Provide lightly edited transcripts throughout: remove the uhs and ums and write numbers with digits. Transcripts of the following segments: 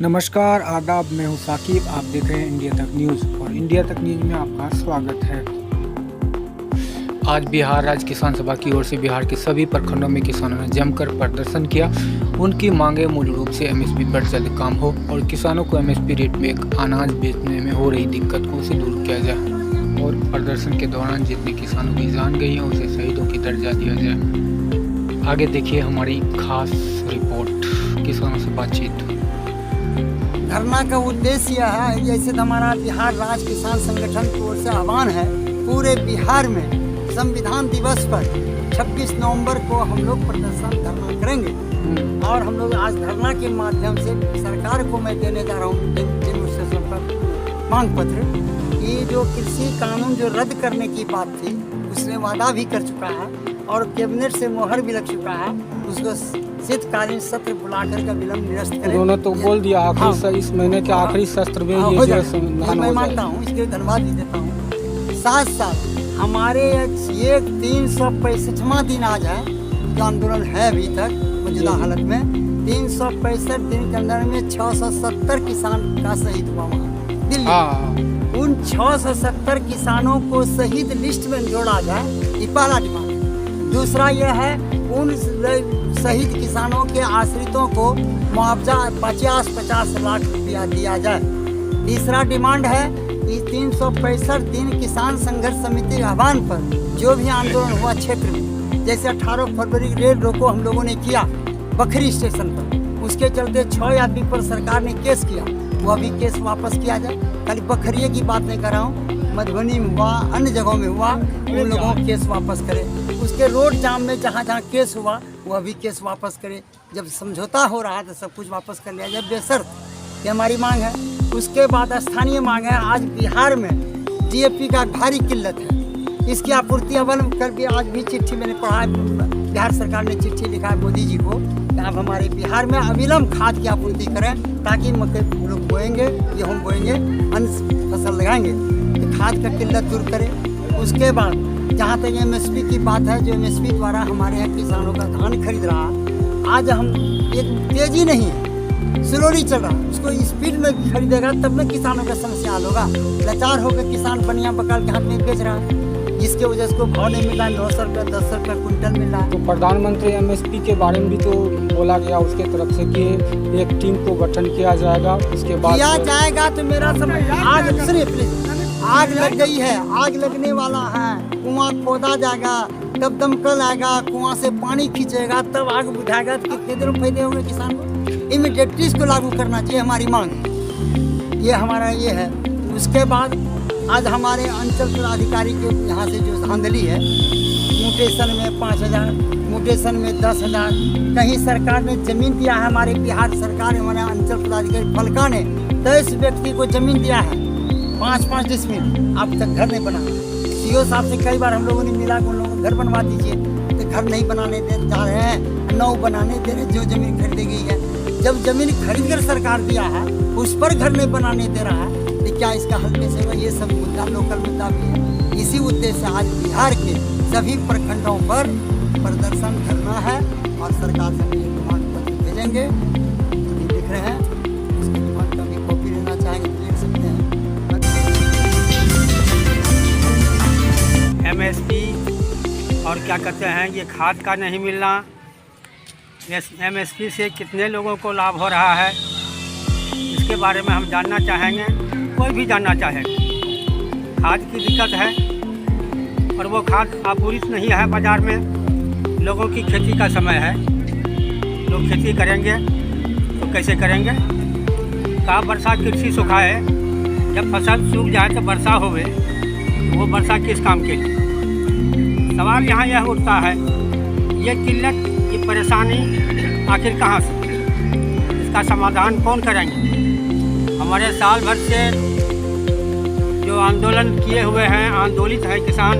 नमस्कार आदाब, मैं हूं साकिब। आप देख रहे हैं इंडिया तक न्यूज़ और इंडिया तक न्यूज़ में आपका स्वागत है। आज बिहार राज्य किसान सभा की ओर से बिहार के सभी प्रखंडों में किसानों ने जमकर प्रदर्शन किया। उनकी मांगे मूल रूप से एमएसपी पर जल्द काम हो और किसानों को एमएसपी रेट में अनाज बेचने में हो रही दिक्कत को उसे दूर किया जाए और प्रदर्शन के दौरान जितने किसानों की जान गई है उसे शहीदों की दर्जा दिया जाए। आगे देखिए हमारी खास रिपोर्ट, किसानों से बातचीत। धरना का उद्देश्य यह है, जैसे हमारा बिहार राज्य किसान संगठन की ओर से आह्वान है, पूरे बिहार में संविधान दिवस पर 26 नवंबर को हम लोग प्रदर्शन धरना करेंगे और हम लोग आज धरना के माध्यम से सरकार को मैं देने जा रहा हूँ डेमोन्स्ट्रेशन पर मांग पत्र। ये जो कृषि कानून जो रद्द करने की बात थी उसने वादा भी कर चुका है और कैबिनेट से मोहर भी लग चुका है। उसको शीतकालीन सत्र बुलाकर का विलंब निरस्त करें। उन्होंने तो बोल दिया आखिरी इस महीने के आखिरी सत्र में ये समाधान मैं मानता हूँ, इसके लिए धन्यवाद भी देता हूँ। साथ साथ हमारे ये 365वां दिन आज है जो आंदोलन है अभी तक मौजूदा हालत में। 365 दिन के अंदर में 670 किसान का शहीद हुआ वहाँ दिल्ली। उन 670 किसानों को शहीद लिस्ट में जोड़ा जाए, ये पहला डिमांड। दूसरा यह है उन शहीद किसानों के आश्रितों को मुआवजा 50-50 लाख रुपया दिया जाए। तीसरा डिमांड है कि 365 दिन किसान संघर्ष समिति के आह्वान पर जो भी आंदोलन हुआ क्षेत्र में, जैसे 18 फरवरी रेल रोको हम लोगों ने किया बखरी स्टेशन पर, उसके चलते 6 आदमी पर सरकार ने केस किया, वह भी केस वापस किया जाए। खाली बखरिए की बात नहीं कर रहा हूँ, मधुबनी में हुआ, अन्य जगहों में हुआ, उन लोगों को केस वापस करें। उसके रोड जाम में जहाँ जहाँ केस हुआ वह भी केस वापस करे। जब समझौता हो रहा है तो सब कुछ वापस कर लिया जाए बेशर्त, ये हमारी मांग है। उसके बाद स्थानीय मांग है, आज बिहार में डीएपी का भारी किल्लत है, इसकी आपूर्ति अवन कर भी आज भी चिट्ठी मैंने पढ़ा, बिहार सरकार ने चिट्ठी लिखा है मोदी जी को कि आप हमारे बिहार में अविलंब खाद की आपूर्ति करें ताकि मकई लोग बोएंगे, गेहूँ बोएंगे, अन्य फसल लगाएंगे, तो खाद का किल्लत दूर करें। उसके बाद जहाँ तक एमएसपी की बात है, जो एमएसपी द्वारा हमारे यहाँ किसानों का धान खरीद रहा है, आज हम एक तेजी नहीं है, स्लोली चल रहा है, उसको स्पीड में खरीदेगा तब में किसानों का समस्या हल होगा। लाचार होकर किसान बनिया बकाल के हाथ में बेच रहा है, जिसके वजह से उसको भाव नहीं मिल रहा है, 900 रुपये 10 रुपये क्विंटल मिल रहा है। तो प्रधानमंत्री एमएसपी के बारे में भी तो बोला गया उसके तरफ से कि एक टीम को गठन किया जाएगा, उसके बाद किया जाएगा। तो मेरा समय आज सिर्फ आग लग गई है, आग लगने वाला है, कुआं खोदा जाएगा, तब दमकल आएगा, कुआं से पानी खींचेगा, तब आग बुझाएगा, तो कितने दिन में फायदे होंगे किसान को। इमीडिएटली इसको लागू करना चाहिए, हमारी मांग है, ये हमारा ये है। उसके बाद आज हमारे अंचल पदाधिकारी के यहाँ से जो धांधली है, म्यूटेशन में 5000, म्यूटेशन में 10,000, कहीं सरकार ने जमीन दिया है, हमारे बिहार सरकार हमारे अंचल पदाधिकारी फलका ने 23 व्यक्ति को जमीन दिया है, 5-5 डिसमिल, अब तक घर नहीं बना। सीओ साहब से कई बार हम लोगों ने मिला, उन लोगों को घर बनवा दीजिए, तो घर नहीं बनाने दे जा रहे हैं, 9 बनाने दे रहे, जो जमीन खरीदी गई है। जब जमीन खरीद कर सरकार दिया है उस पर घर नहीं बनाने दे रहा है, तो क्या इसका हल कैसे होगा? ये सब मुद्दा लोकल मुद्दा भी है। इसी उद्देश्य से आज बिहार के सभी प्रखंडों पर प्रदर्शन करना है और सरकार से ये डिमांड पत्र भेजेंगे। तो लिख रहे हैं, उसकी डिमांड का भी कॉपी लेना चाहेंगे तो लिख सकते हैं। एमएसपी और क्या कहते हैं, ये खाद का नहीं मिलना, एमएसपी से कितने लोगों को लाभ हो रहा है, इसके बारे में हम जानना चाहेंगे, कोई भी जानना चाहेगा। खाद की दिक्कत है और वो खाद आपूर्ति नहीं है बाज़ार में। लोगों की खेती का समय है, लोग खेती करेंगे तो कैसे करेंगे? कहा वर्षा कृषि सुखा है, जब फसल सूख जाए तो वर्षा होवे, वो वर्षा किस काम के लिए? सवाल यहाँ यह उठता है, ये किल्लत, ये परेशानी आखिर कहाँ से? इसका समाधान कौन करेंगे? हमारे साल भर से जो आंदोलन किए हुए हैं, आंदोलित है किसान,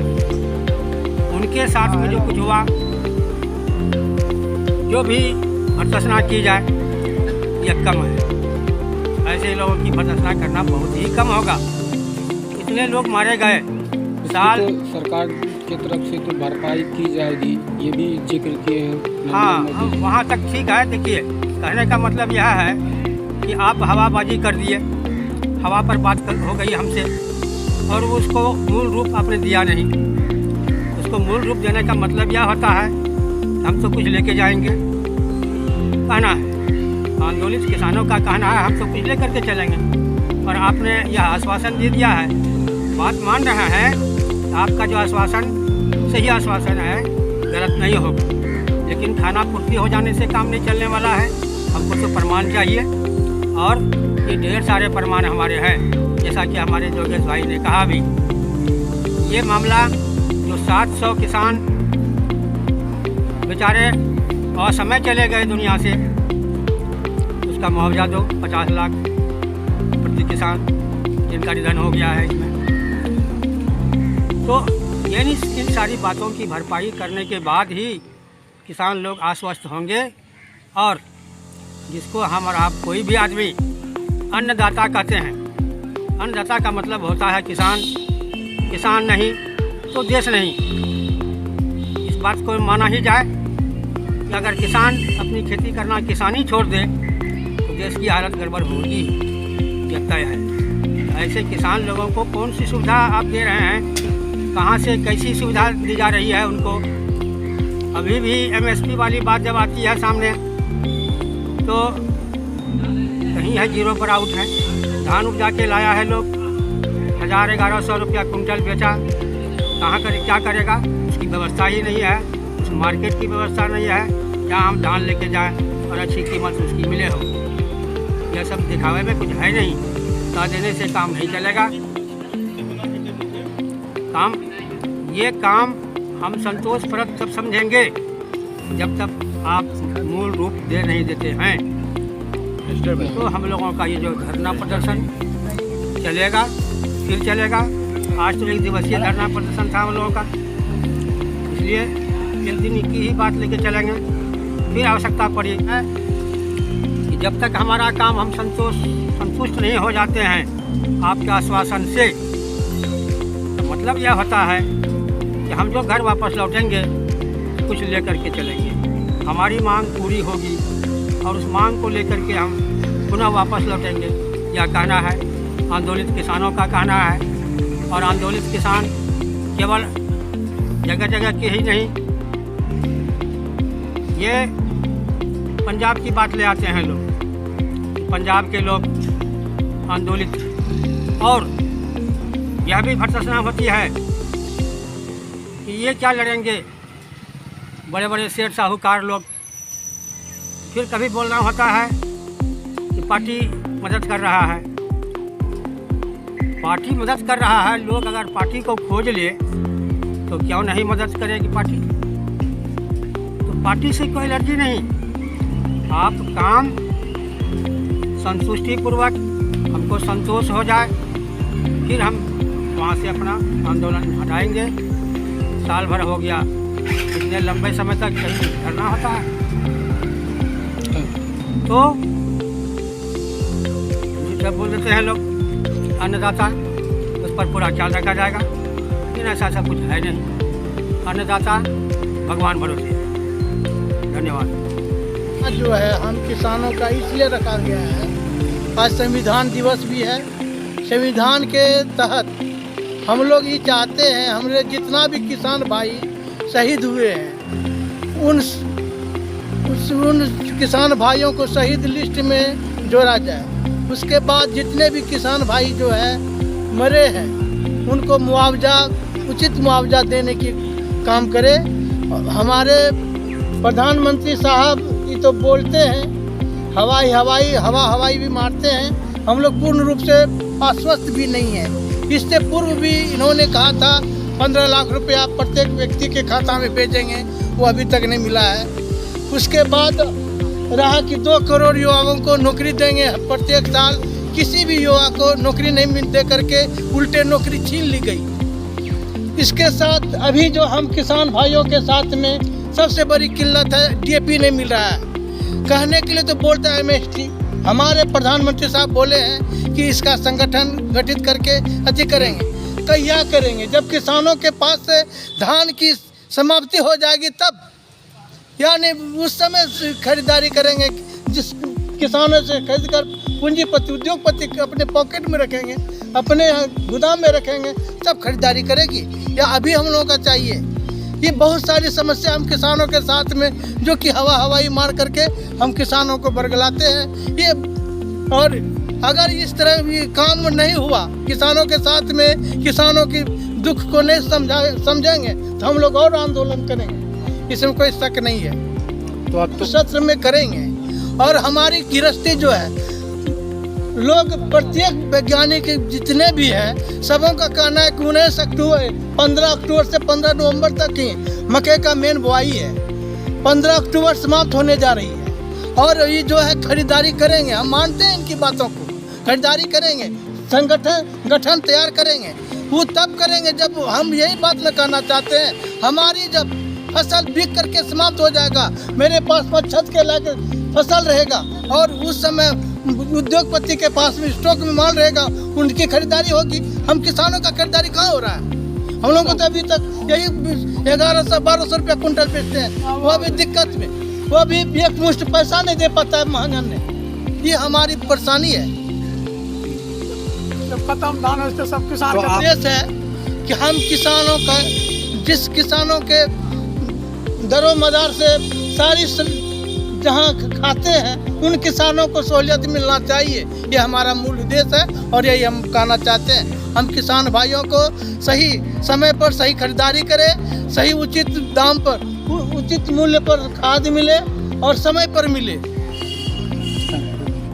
उनके साथ में जो कुछ हुआ, जो भी भर्त्सना की जाए ये कम है। ऐसे लोगों की भर्त्सना करना बहुत ही कम होगा। इतने लोग मारे गए, साल सरकार की तरफ से तो भरपाई की जाएगी, ये भी जिक्र किए हैं। हाँ, वहाँ तक ठीक है। देखिए, कहने का मतलब यह है कि आप हवाबाजी कर दिए, हवा पर बात हो गई हमसे, और उसको मूल रूप आपने दिया नहीं। उसको मूल रूप देने का मतलब यह होता है हम तो कुछ लेके जाएंगे, कहना है आंदोलित किसानों का कहना है हम तो कुछ लेकर के चलेंगे, और आपने यह आश्वासन दे दिया है। बात मान रहे हैं, आपका जो आश्वासन सही आश्वासन है, गलत नहीं होगा, लेकिन खाना पूर्ति हो जाने से काम नहीं चलने वाला है। हमको तो प्रमाण चाहिए, और ये ढेर सारे प्रमाण हमारे हैं, जैसा कि हमारे जोगेश भाई ने कहा भी। ये मामला जो 700 किसान बेचारे असमय चले गए दुनिया से, उसका मुआवजा दो 50 लाख प्रति किसान जिनका निधन हो गया है इसमें। तो यानी इन सारी बातों की भरपाई करने के बाद ही किसान लोग आश्वस्त होंगे, और जिसको हम और आप कोई भी आदमी अन्नदाता कहते हैं। अन्नदाता का मतलब होता है किसान, किसान नहीं तो देश नहीं। इस बात को माना ही जाए कि अगर किसान अपनी खेती करना, किसानी छोड़ दे, तो देश की हालत गड़बड़ होगी, यह तय है। ऐसे किसान लोगों को कौन सी सुविधा आप दे रहे हैं, कहाँ से कैसी सुविधा दी जा रही है उनको। अभी भी MSP वाली बात जब आती है सामने, तो कहीं है जीरो पर आउट है। धान उपजा के लाया है लोग, 1000-1100 रुपया कुंटल बेचा, कहाँ करे, क्या करेगा, उसकी व्यवस्था ही नहीं है, उस मार्केट की व्यवस्था नहीं है जहाँ हम धान लेके जाएं और अच्छी कीमत उसकी मिले हो। यह सब दिखावे में कुछ है नहीं, कह देने से काम नहीं चलेगा। ये काम हम संतोषप्रद तब समझेंगे जब तक आप मूल रूप दे नहीं देते हैं। तो हम लोगों का ये जो धरना प्रदर्शन चलेगा, फिर चलेगा। आज तो 1 दिवसीय धरना प्रदर्शन था हम लोगों का, इसलिए 1 दिन की ही बात लेके चलेंगे। फिर आवश्यकता पड़ी है कि जब तक हमारा काम हम संतुष्ट नहीं हो जाते हैं आपके आश्वासन से, तो मतलब यह होता है कि हम जो घर वापस लौटेंगे कुछ लेकर के चलेंगे। हमारी मांग पूरी होगी और उस मांग को लेकर के हम पुनः वापस लौटेंगे। यह कहना है आंदोलित किसानों का कहना है, और आंदोलित किसान केवल जगह जगह के ही नहीं, ये पंजाब की बात ले आते हैं लोग, पंजाब के लोग आंदोलित, और यह भी भर्त्सना होती है कि ये क्या लड़ेंगे बड़े बड़े सेठ साहूकार लोग। फिर कभी बोलना होता है कि पार्टी मदद कर रहा है, पार्टी मदद कर रहा है। लोग अगर पार्टी को खोज ले तो क्यों नहीं मदद करेगी पार्टी। तो पार्टी से कोई एलर्जी नहीं, आप काम संतुष्टिपूर्वक हमको संतोष हो जाए, फिर हम वहाँ से अपना आंदोलन हटाएंगे। साल भर हो गया, इतने लंबे समय तक करना होता है, तो जब बोल देते हैं लोग अन्नदाता, उस पर पूरा ख्याल रखा जाएगा। लेकिन ऐसा कुछ है नहीं, अन्नदाता भगवान भरोसे। धन्यवाद। जो है हम किसानों का इसलिए रखा गया है, आज संविधान दिवस भी है। संविधान के तहत हम लोग ये चाहते हैं हमारे जितना भी किसान भाई शहीद हुए हैं उन किसान भाइयों को शहीद लिस्ट में जोड़ा जाए। उसके बाद जितने भी किसान भाई जो है मरे हैं उनको मुआवजा, उचित मुआवजा देने की काम करे। हमारे प्रधानमंत्री साहब ये तो बोलते हैं, हवाई भी मारते हैं। हम लोग पूर्ण रूप से आश्वस्त भी नहीं है। इससे पूर्व भी इन्होंने कहा था 15 लाख रुपया प्रत्येक व्यक्ति के खाता में भेजेंगे, वो अभी तक नहीं मिला है। उसके बाद रहा कि 2 करोड़ युवाओं को नौकरी देंगे प्रत्येक साल, किसी भी युवा को नौकरी नहीं दे करके उल्टे नौकरी छीन ली गई। इसके साथ अभी जो हम किसान भाइयों के साथ में सबसे बड़ी किल्लत है, DAP नहीं मिल रहा है। कहने के लिए तो बोलता है MST, हमारे प्रधानमंत्री साहब बोले हैं कि इसका संगठन गठित करके अति करेंगे। तो क्या करेंगे जब किसानों के पास से धान की समाप्ति हो जाएगी तब, यानी उस समय खरीदारी करेंगे किसानों से खरीद कर पूंजीपति उद्योगपति अपने पॉकेट में रखेंगे, अपने गोदाम में रखेंगे, तब खरीदारी करेगी, या अभी हम लोगों का चाहिए? ये बहुत सारी समस्या हम किसानों के साथ में जो कि हवाई मार करके हम किसानों को बरगलाते हैं ये। और अगर इस तरह ये काम नहीं हुआ किसानों के साथ में, किसानों की दुख को नहीं समझेंगे तो हम लोग और आंदोलन करेंगे, इसमें कोई शक नहीं है। तो आप तो सत्र में करेंगे। और हमारी गृहस्थी जो है, लोग प्रत्येक वैज्ञानिक जितने भी हैं सबों का कहना है कि 15 अक्टूबर से 15 नवंबर तक ही मकई का मेन बुआई है। 15 अक्टूबर समाप्त होने जा रही है और ये जो है खरीदारी करेंगे। हम मानते हैं इनकी बातों को, खरीदारी करेंगे, गठन तैयार करेंगे। वो तब करेंगे जब हम यही बात में कहना चाहते हैं, हमारी जब फसल बिक करके समाप्त हो जाएगा, मेरे पास 5 के लाके फसल रहेगा और उस समय उद्योगपति के पास में स्टॉक में माल रहेगा, उनकी खरीदारी होगी। हम किसानों का खरीदारी कहाँ हो रहा है? हम लोगों को तो अभी तक यही 1100-1200 रुपया कुंटल बेचते हैं, वो भी दिक्कत में, वो भी एक मुश्त पैसा नहीं दे पाता है महाजन ने। ये हमारी परेशानी है। जब खत्म धान है तो सब किसान तो का आप- देश है कि हम किसानों का, जिस किसानों के दरो मदार से सारी जहाँ खाते हैं उन किसानों को सहूलियत मिलना चाहिए। ये हमारा मूल उद्देश्य है और यही हम कहना चाहते हैं। हम किसान भाइयों को सही समय पर सही खरीदारी करें, सही उचित दाम पर, उचित मूल्य पर खाद मिले और समय पर मिले।